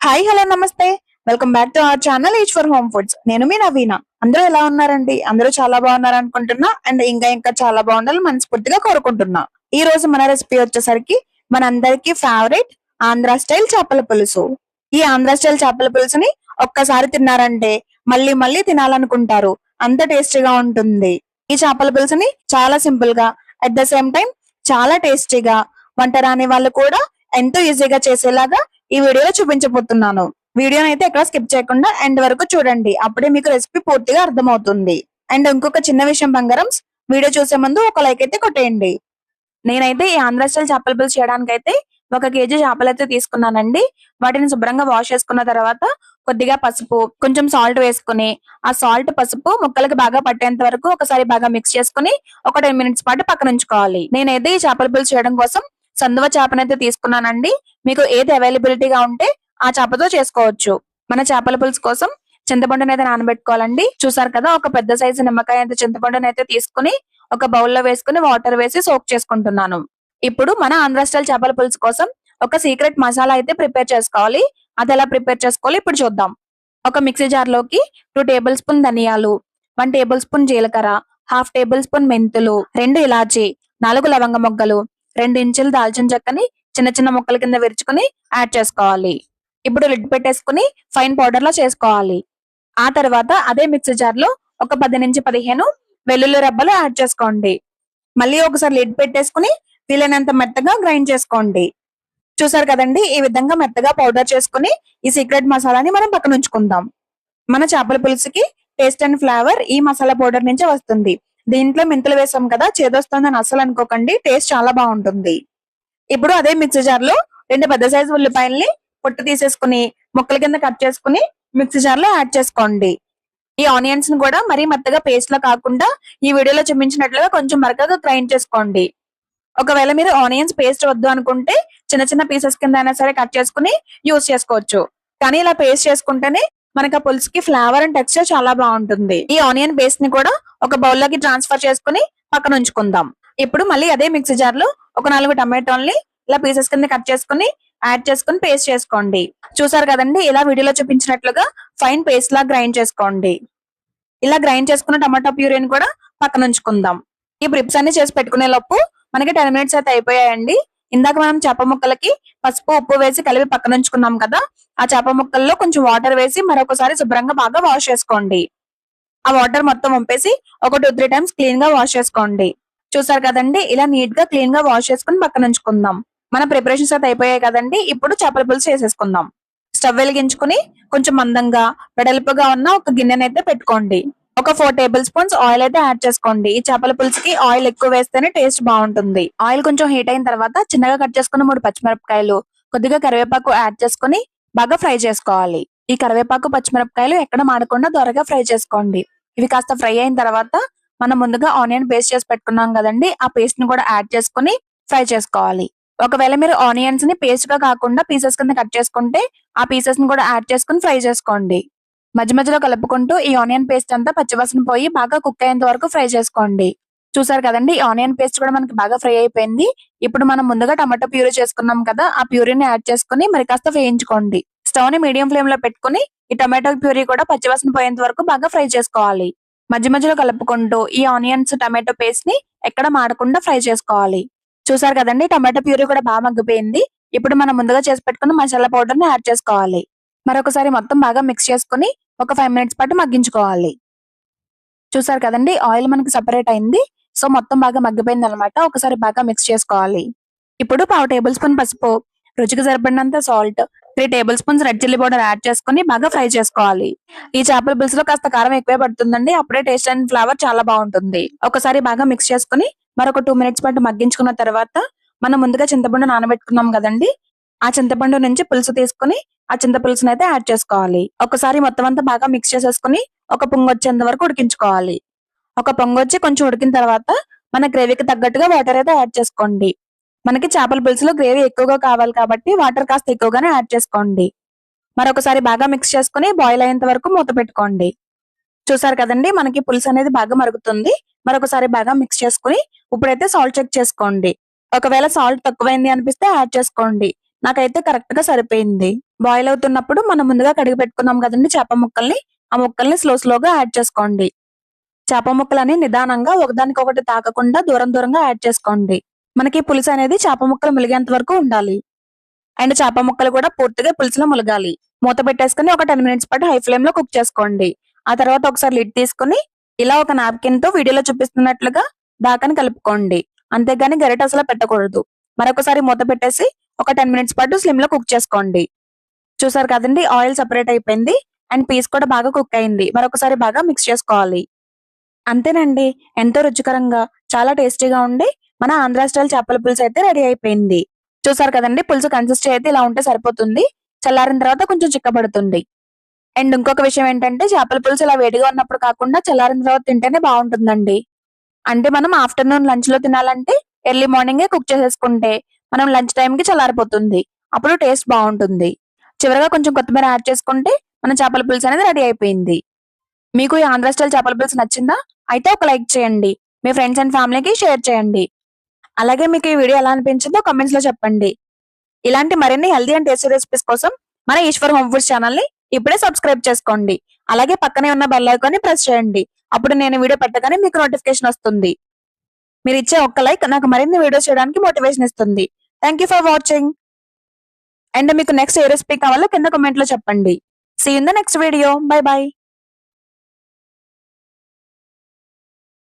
Hi hello నమస్తే. Welcome back to our channel each for home foods. నేను మీ నవీన. అందరూ ఎలా ఉన్నారండి? అందరూ చాలా బాగున్నారు అనుకుంటున్నా. అండ్ ఇంకా చాలా బాగుండాలి మనస్ఫూర్తిగా కోరుకుంటున్నా. ఈ రోజు మన రెసిపీ వచ్చేసరికి మనందరికి ఫేవరెట్ ఆంధ్ర స్టైల్ చేపల పులుసు. ఈ ఆంధ్ర స్టైల్ చేపల పులుసుని ఒక్కసారి తిన్నారంటే మళ్ళీ మళ్ళీ తినాలనుకుంటారు, అంత టేస్టీగా ఉంటుంది. ఈ చేపల పులుసుని చాలా సింపుల్ గా అట్ ద సేమ్ టైం చాలా టేస్టీగా వంట రాని వాళ్ళు కూడా ఎంతో ఈజీగా చేసేలాగా ఈ వీడియోలో చూపించబోతున్నాను. వీడియోని అయితే ఎక్కడ స్కిప్ చేయకుండా ఎండ్ వరకు చూడండి, అప్పుడే మీకు రెసిపీ పూర్తిగా అర్థమవుతుంది. అండ్ ఇంకొక చిన్న విషయం బంగారం, వీడియో చూసే ముందు ఒక లైక్ అయితే కొట్టేయండి. నేనైతే ఈ ఆంధ్ర స్టైల్ చేపల పులుసు చేయడానికి అయితే 1 కేజీ చేపలు అయితే తీసుకున్నానండి. వాటిని శుభ్రంగా వాష్ చేసుకున్న తర్వాత కొద్దిగా పసుపు, కొంచెం సాల్ట్ వేసుకుని ఆ సాల్ట్ పసుపు ముక్కలకి బాగా పట్టేంత వరకు ఒకసారి బాగా మిక్స్ చేసుకుని ఒక 10 మినిట్స్ పాటు పక్కన ఉంచుకోవాలి. నేనైతే ఈ చేపల పులుసు చేయడం కోసం సందువ చేపనైతే తీసుకున్నానండి. మీకు ఏది అవైలబిలిటీగా ఉంటే ఆ చేపతో చేసుకోవచ్చు. మన చేపల పులుసు కోసం చింతపండుని అయితే నానబెట్టుకోవాలండి. చూసారు కదా, ఒక పెద్ద సైజు నిమ్మకాయ అయితే చింతపండుని అయితే తీసుకుని ఒక బౌల్లో వేసుకుని వాటర్ వేసి సోక్ చేసుకుంటున్నాను. ఇప్పుడు మన ఆంధ్ర స్టైల్ చేపల పులుసు కోసం ఒక సీక్రెట్ మసాలా అయితే ప్రిపేర్ చేసుకోవాలి. అది ఎలా ప్రిపేర్ చేసుకోవాలి ఇప్పుడు చూద్దాం. ఒక మిక్సీ జార్ లోకి 2 టేబుల్ స్పూన్ ధనియాలు, 1 టేబుల్ స్పూన్ జీలకర్ర, 1/2 టేబుల్ స్పూన్ మెంతులు, 2 ఇలాచి, 4 లవంగ మొగ్గలు, 2 ఇంచులు దాల్చిన చెక్కని చిన్న చిన్న ముక్కల కింద విరుచుకుని యాడ్ చేసుకోవాలి. ఇప్పుడు లిడ్ పెట్టేసుకుని ఫైన్ పౌడర్ లా చేసుకోవాలి. ఆ తర్వాత అదే మిక్సీ జార్ లో ఒక 10 నుంచి 15 వెల్లుల్లి రెబ్బలు యాడ్ చేసుకోండి. మళ్ళీ ఒకసారి లిడ్ పెట్టేసుకుని వీలైనంత మెత్తగా గ్రైండ్ చేసుకోండి. చూసారు కదండి, ఈ విధంగా మెత్తగా పౌడర్ చేసుకుని ఈ సీక్రెట్ మసాలాని మనం పక్కన ఉంచుకుందాం. మన చేపల పులుసుకి టేస్ట్ అండ్ ఫ్లేవర్ ఈ మసాలా పౌడర్ నుంచే వస్తుంది. దీంట్లో మెంతులు వేసాం కదా, చేదొస్తుందని అస్సలు అనుకోకండి, టేస్ట్ చాలా బాగుంటుంది. ఇప్పుడు అదే మిక్సీ జార్ లో 2 పెద్ద సైజు ఉల్లిపాయల్ని పొట్టు తీసేసుకుని ముక్కల కింద కట్ చేసుకుని మిక్సీ జార్ లో యాడ్ చేసుకోండి. ఈ ఆనియన్స్ ని కూడా మరీ మెత్తగా పేస్ట్ లో కాకుండా ఈ వీడియోలో చూపించినట్లుగా కొంచెం మరకగా గ్రైండ్ చేసుకోండి. ఒకవేళ మీరు ఆనియన్స్ పేస్ట్ వద్దు అనుకుంటే చిన్న చిన్న పీసెస్ కింద అయినా సరే కట్ చేసుకుని యూజ్ చేసుకోవచ్చు. కానీ ఇలా పేస్ట్ చేసుకుంటేనే మనకి ఆ పులుసుకి ఫ్లేవర్ అండ్ టెక్స్చర్ చాలా బాగుంటుంది. ఈ ఆనియన్ పేస్ట్ ని కూడా ఒక బౌల్ లోకి ట్రాన్స్ఫర్ చేసుకుని పక్కన ఉంచుకుందాం. ఇప్పుడు మళ్ళీ అదే మిక్సీ జార్ లో ఒక 4 టమాటోల్ని ఇలా పీసెస్ కింద కట్ చేసుకుని యాడ్ చేసుకుని పేస్ట్ చేసుకోండి. చూసారు కదండి, ఇలా వీడియోలో చూపించినట్లుగా ఫైన్ పేస్ట్ లా గ్రైండ్ చేసుకోండి. ఇలా గ్రైండ్ చేసుకున్న టమాటో ప్యూరీని కూడా పక్కన ఉంచుకుందాం. ఈ బ్రిప్స్ అన్ని చేసి పెట్టుకునే లోపు మనకి 10 మినిట్స్ అయితే అయిపోయాయండి. ఇందాక మనం చేప ముక్కలకి పసుపు ఉప్పు వేసి కలిపి పక్కన ఉంచుకున్నాం కదా, ఆ చేప ముక్కల్లో కొంచెం వాటర్ వేసి మరొకసారి శుభ్రంగా బాగా వాష్ చేసుకోండి. ఆ వాటర్ మొత్తం వంపేసి ఒక 2-3 టైమ్స్ క్లీన్ గా వాష్ చేసుకోండి. చూసారు కదండి, ఇలా నీట్ గా క్లీన్ గా వాష్ చేసుకుని పక్కన ఉంచుకుందాం. మన ప్రిపరేషన్స్ అయితే అయిపోయాయి కదండి. ఇప్పుడు చేపల పులుసు చేసేసుకుందాం. స్టవ్ వెలిగించుకుని కొంచెం మందంగా వెడల్పుగా ఉన్న ఒక గిన్నెనైతే పెట్టుకోండి. ఒక 4 టేబుల్ స్పూన్స్ ఆయిల్ అయితే యాడ్ చేసుకోండి. ఈ చేపల పులుసుకి ఆయిల్ ఎక్కువ వేస్తేనే టేస్ట్ బాగుంటుంది. ఆయిల్ కొంచెం హీట్ అయిన తర్వాత చిన్నగా కట్ చేసుకున్న 3 పచ్చిమిరపకాయలు, కొద్దిగా కరివేపాకు యాడ్ చేసుకుని బాగా ఫ్రై చేసుకోవాలి. ఈ కరివేపాకు పచ్చిమిరపకాయలు ఎక్కడ మాడకుండా త్వరగా ఫ్రై చేసుకోండి. ఇవి కాస్త ఫ్రై అయిన తర్వాత మనం ముందుగా ఆనియన్ పేస్ట్ చేసి పెట్టుకున్నాం కదండి, ఆ పేస్ట్ ని కూడా యాడ్ చేసుకుని ఫ్రై చేసుకోవాలి. ఒకవేళ మీరు ఆనియన్స్ ని పేస్ట్ గా కాకుండా పీసెస్ కింద కట్ చేసుకుంటే ఆ పీసెస్ ని కూడా యాడ్ చేసుకుని ఫ్రై చేసుకోండి. మధ్య మధ్యలో కలుపుకుంటూ ఈ ఆనియన్ పేస్ట్ అంతా పచ్చివాసన పోయి బాగా కుక్ అయ్యేంత వరకు ఫ్రై చేసుకోండి. చూసారు కదండి, ఈ ఆనియన్ పేస్ట్ కూడా మనకి బాగా ఫ్రై అయిపోయింది. ఇప్పుడు మనం ముందుగా టమాటో ప్యూరీ చేసుకున్నాం కదా, ఆ ప్యూరీని యాడ్ చేసుకుని మరి కాస్త వేయించుకోండి. స్టవ్ ని మీడియం ఫ్లేమ్ లో పెట్టుకుని ఈ టమాటో ప్యూరీ కూడా పచ్చివాసన పోయేంత వరకు బాగా ఫ్రై చేసుకోవాలి. మధ్య మధ్యలో కలుపుకుంటూ ఈ ఆనియన్స్ టమాటో పేస్ట్ ని ఎక్కడ మాడకుండా ఫ్రై చేసుకోవాలి. చూసారు కదండి, టమాటో ప్యూరీ కూడా బాగా మగ్గిపోయింది. ఇప్పుడు మనం ముందుగా చేసి పెట్టుకున్న మసాలా పౌడర్ ని యాడ్ చేసుకోవాలి. మరొకసారి మొత్తం బాగా మిక్స్ చేసుకుని ఒక 5 మినిట్స్ పాటు మగ్గించుకోవాలి. చూసారు కదండి, ఆయిల్ మనకి సెపరేట్ అయింది. సో మొత్తం బాగా మగ్గిపోయింది అనమాట. ఒకసారి బాగా మిక్స్ చేసుకోవాలి. ఇప్పుడు 1/2 టేబుల్ స్పూన్ పసుపు, రుచికి సరిపడినంత salt, 3 table spoons red chilli powder add చేసుకుని బాగా ఫ్రై చేసుకోవాలి. ఈ చేపల పులుసులో కాస్త కారం ఎక్కువే పడుతుందండి, అప్పుడే టేస్ట్ అండ్ ఫ్లేవర్ చాలా బాగుంటుంది. ఒకసారి బాగా మిక్స్ చేసుకుని మరొక 2 మినిట్స్ పాటు మగ్గించుకున్న తర్వాత మనం ముందుగా చింతపండు నానబెట్టుకున్నాం కదండి, ఆ చింతపండు నుంచి పులుసు తీసుకుని ఆ చింత పులుసుని అయితే యాడ్ చేసుకోవాలి. ఒకసారి మొత్తం అంతా బాగా మిక్స్ చేసేసుకుని ఒక పొంగు వచ్చేంత వరకు ఉడికించుకోవాలి. ఒక పొంగు వచ్చి కొంచెం ఉడికిన తర్వాత మన గ్రేవీకి తగ్గట్టుగా వాటర్ అయితే యాడ్ చేసుకోండి. మనకి చేపల పులుసులో గ్రేవీ ఎక్కువగా కావాలి కాబట్టి వాటర్ కాస్త ఎక్కువగానే యాడ్ చేసుకోండి. మరొకసారి బాగా మిక్స్ చేసుకుని బాయిల్ అయ్యేంత వరకు మూత పెట్టుకోండి. చూసారు కదండి, మనకి పులుసు అనేది బాగా మరుగుతుంది. మరొకసారి బాగా మిక్స్ చేసుకుని ఇప్పుడైతే సాల్ట్ చెక్ చేసుకోండి. ఒకవేళ సాల్ట్ తక్కువైంది అనిపిస్తే యాడ్ చేసుకోండి. నాకైతే కరెక్ట్ గా సరిపోయింది. బాయిల్ అవుతున్నప్పుడు మనం ముందుగా కడిగి పెట్టుకున్నాం కదండి చేప ముక్కల్ని, ఆ ముక్కల్ని స్లోగా యాడ్ చేసుకోండి. చేప ముక్కలని నిదానంగా ఒకదానికొకటి తాకకుండా దూరం దూరంగా యాడ్ చేసుకోండి. మనకి పులుసు అనేది చేప ముక్కలు ములిగేంత వరకు ఉండాలి. అండ్ చేప ముక్కలు కూడా పూర్తిగా పులుసులో ములగాలి. మూత పెట్టేసుకుని ఒక 10 మినిట్స్ పాటు హై ఫ్లేమ్ లో కుక్ చేసుకోండి. ఆ తర్వాత ఒకసారి లిడ్ తీసుకుని ఇలా ఒక నాప్కిన్ తో వీడియోలో చూపిస్తున్నట్లుగా దాకాని కలుపుకోండి. అంతేగాని గరిట అసలు పెట్టకూడదు. మరొకసారి మూత పెట్టేసి ఒక 10 మినిట్స్ పాటు స్లిమ్ లో కుక్ చేసుకోండి. చూసారు కదండి, ఆయిల్ సెపరేట్ అయిపోయింది అండ్ పీస్ కూడా బాగా కుక్ అయింది. మరొకసారి బాగా మిక్స్ చేసుకోవాలి. అంతేనండి, ఎంతో రుచికరంగా చాలా టేస్టీగా ఉండి మన ఆంధ్ర స్టైల్ చేపల పులుసు అయితే రెడీ అయిపోయింది. చూసారు కదండి, పులుసు కన్సిస్టెన్సీ అయితే ఇలా ఉంటే సరిపోతుంది. చల్లారిన తర్వాత కొంచెం చిక్కబడుతుంది. అండ్ ఇంకొక విషయం ఏంటంటే చేపల పులుసు ఇలా వేడిగా ఉన్నప్పుడు కాకుండా చల్లారిన తర్వాత తింటేనే బాగుంటుందండి. అంటే మనం ఆఫ్టర్నూన్ లంచ్ లో తినాలంటే ఎర్లీ మార్నింగే కుక్ చేసేసుకుంటే మనం లంచ్ టైం కి చల్లారిపోతుంది. అప్పుడు టేస్ట్ బాగుంటుంది. చివరగా కొంచెం కొత్తిమీర యాడ్ చేసుకుంటే మన చేపల పులుసు అనేది రెడీ అయిపోయింది. మీకు ఈ ఆంధ్ర స్టైల్ చేపల పులుసు నచ్చిందా? అయితే ఒక లైక్ చేయండి. మీ ఫ్రెండ్స్ అండ్ ఫ్యామిలీకి షేర్ చేయండి. అలాగే మీకు ఈ వీడియో ఎలా అనిపించిందో కామెంట్స్ లో చెప్పండి. ఇలాంటి మరిన్ని హెల్తీ అండ్ టేస్టీ రెసిపీస్ కోసం మన ఈశ్వర్ హోమ్ ఫుడ్స్ ఛానల్ ని ఇప్పుడే సబ్స్క్రైబ్ చేసుకోండి. అలాగే పక్కనే ఉన్న బెల్ ఐకాన్ ని ప్రెస్ చేయండి. అప్పుడు నేను వీడియో పెట్టగానే మీకు నోటిఫికేషన్ వస్తుంది. మీరు ఇచ్చే ఒక్క లైక్ నాకు మరిన్ని వీడియోస్ చేయడానికి మోటివేషన్ ఇస్తుంది. Thank you for watching. And మీకు నెక్స్ట్ ఏ రెసిపీ కావాలో కింద కామెంట్ లో చెప్పండి. See in the next video. Bye by.